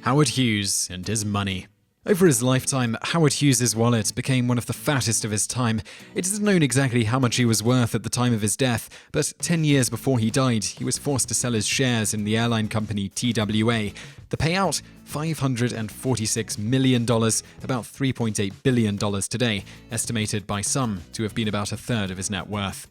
Howard Hughes and his money. Over his lifetime, Howard Hughes' wallet became one of the fattest of his time. It isn't known exactly how much he was worth at the time of his death, but 10 years before he died, he was forced to sell his shares in the airline company TWA. The payout? $546 million, about $3.8 billion today, estimated by some to have been about a third of his net worth.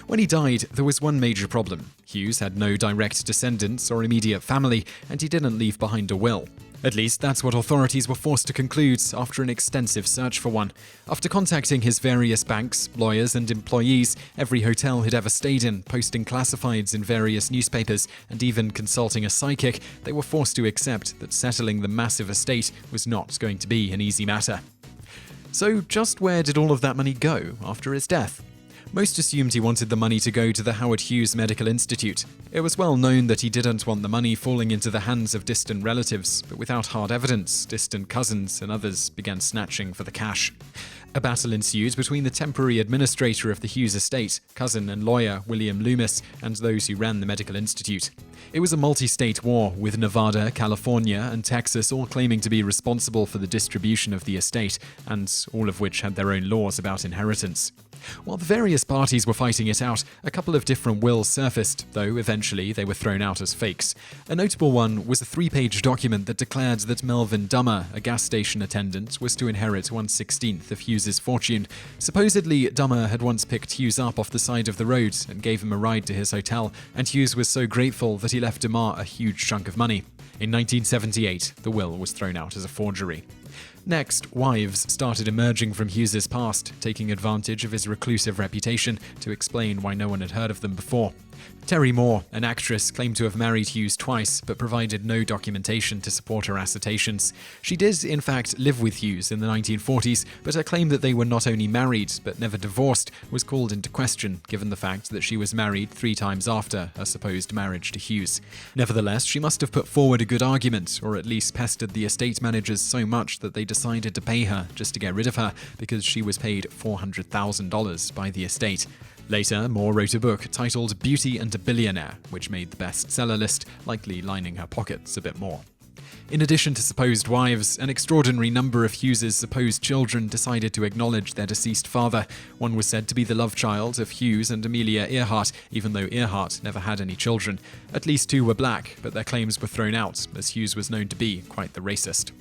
When he died, there was one major problem. Hughes had no direct descendants or immediate family, and he didn't leave behind a will. At least that's what authorities were forced to conclude after an extensive search for one. After contacting his various banks, lawyers, and employees, every hotel he'd ever stayed in, posting classifieds in various newspapers, and even consulting a psychic, they were forced to accept that settling the massive estate was not going to be an easy matter. So just where did all of that money go after his death? Most assumed he wanted the money to go to the Howard Hughes Medical Institute. It was well known that he didn't want the money falling into the hands of distant relatives, but without hard evidence, distant cousins and others began snatching for the cash. A battle ensued between the temporary administrator of the Hughes estate, cousin and lawyer William Loomis, and those who ran the medical institute. It was a multi-state war, with Nevada, California, and Texas all claiming to be responsible for the distribution of the estate, and all of which had their own laws about inheritance. While the various parties were fighting it out, a couple of different wills surfaced, though eventually they were thrown out as fakes. A notable one was a 3-page document that declared that Melvin Dummer, a gas station attendant, was to inherit 1/16 of Hughes' fortune. Supposedly, Dummer had once picked Hughes up off the side of the road and gave him a ride to his hotel, and Hughes was so grateful that he left Dummer a huge chunk of money. In 1978, the will was thrown out as a forgery. Next, wives started emerging from Hughes' past, taking advantage of his reclusive reputation to explain why no one had heard of them before. Terry Moore, an actress, claimed to have married Hughes twice, but provided no documentation to support her assertions. She did, in fact, live with Hughes in the 1940s, but her claim that they were not only married, but never divorced, was called into question, given the fact that she was married 3 times after her supposed marriage to Hughes. Nevertheless, she must have put forward a good argument, or at least pestered the estate managers so much that they decided to pay her just to get rid of her, because she was paid $400,000 by the estate. Later, Moore wrote a book titled Beauty and a Billionaire, which made the bestseller list, likely lining her pockets a bit more. In addition to supposed wives, an extraordinary number of Hughes' supposed children decided to acknowledge their deceased father. One was said to be the love child of Hughes and Amelia Earhart, even though Earhart never had any children. At least 2 were black, but their claims were thrown out, as Hughes was known to be quite the racist.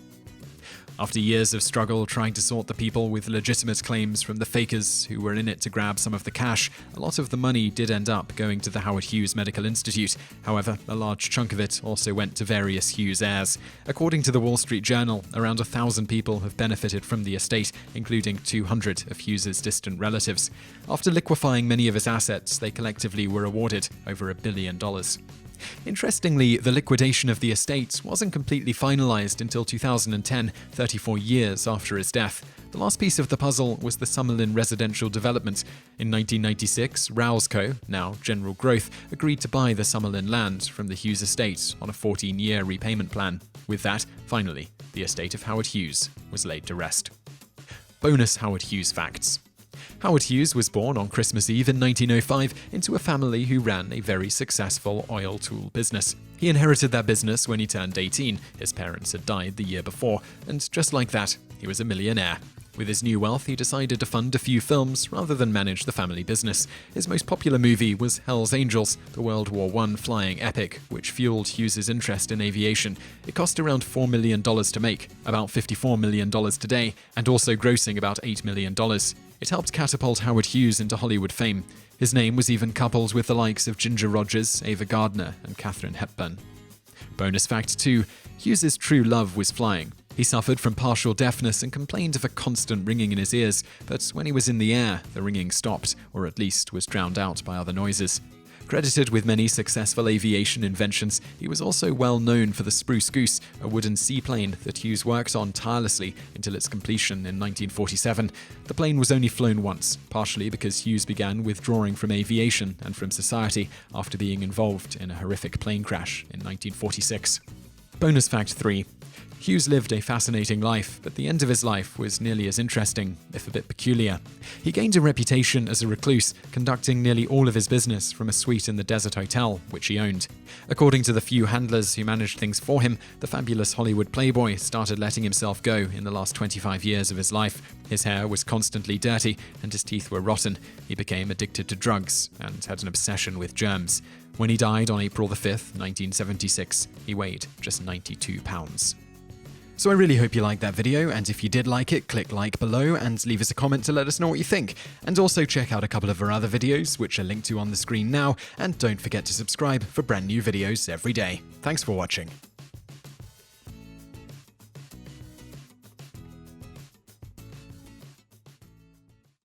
After years of struggle trying to sort the people with legitimate claims from the fakers who were in it to grab some of the cash, a lot of the money did end up going to the Howard Hughes Medical Institute. However, a large chunk of it also went to various Hughes heirs. According to the Wall Street Journal, around 1,000 people have benefited from the estate, including 200 of Hughes' distant relatives. After liquefying many of his assets, they collectively were awarded over $1 billion. Interestingly, the liquidation of the estate wasn't completely finalized until 2010, 34 years after his death. The last piece of the puzzle was the Summerlin residential development. In 1996, Rousco, now General Growth, agreed to buy the Summerlin land from the Hughes estate on a 14-year repayment plan. With that, finally, the estate of Howard Hughes was laid to rest. Bonus Howard Hughes facts. Howard Hughes was born on Christmas Eve in 1905 into a family who ran a very successful oil tool business. He inherited that business when he turned 18. His parents had died the year before, and just like that, he was a millionaire. With his new wealth, he decided to fund a few films rather than manage the family business. His most popular movie was Hell's Angels, the World War I flying epic, which fueled Hughes' interest in aviation. It cost around $4 million to make, about $54 million today, and also grossing about $8 million. It helped catapult Howard Hughes into Hollywood fame. His name was even coupled with the likes of Ginger Rogers, Ava Gardner, and Katharine Hepburn. Bonus fact 2. Hughes' true love was flying. He suffered from partial deafness and complained of a constant ringing in his ears, but when he was in the air, the ringing stopped, or at least was drowned out by other noises. Credited with many successful aviation inventions, he was also well known for the Spruce Goose, a wooden seaplane that Hughes worked on tirelessly until its completion in 1947. The plane was only flown once, partially because Hughes began withdrawing from aviation and from society after being involved in a horrific plane crash in 1946. Bonus fact 3. Hughes lived a fascinating life, but the end of his life was nearly as interesting, if a bit peculiar. He gained a reputation as a recluse, conducting nearly all of his business from a suite in the desert hotel, which he owned. According to the few handlers who managed things for him, the fabulous Hollywood playboy started letting himself go in the last 25 years of his life. His hair was constantly dirty, and his teeth were rotten. He became addicted to drugs and had an obsession with germs. When he died on April 5th, 1976, he weighed just 92 pounds. So I really hope you liked that video, and if you did like it, click like below and leave us a comment to let us know what you think. And also check out a couple of our other videos, which are linked to on the screen now, and don't forget to subscribe for brand new videos every day. Thanks for watching.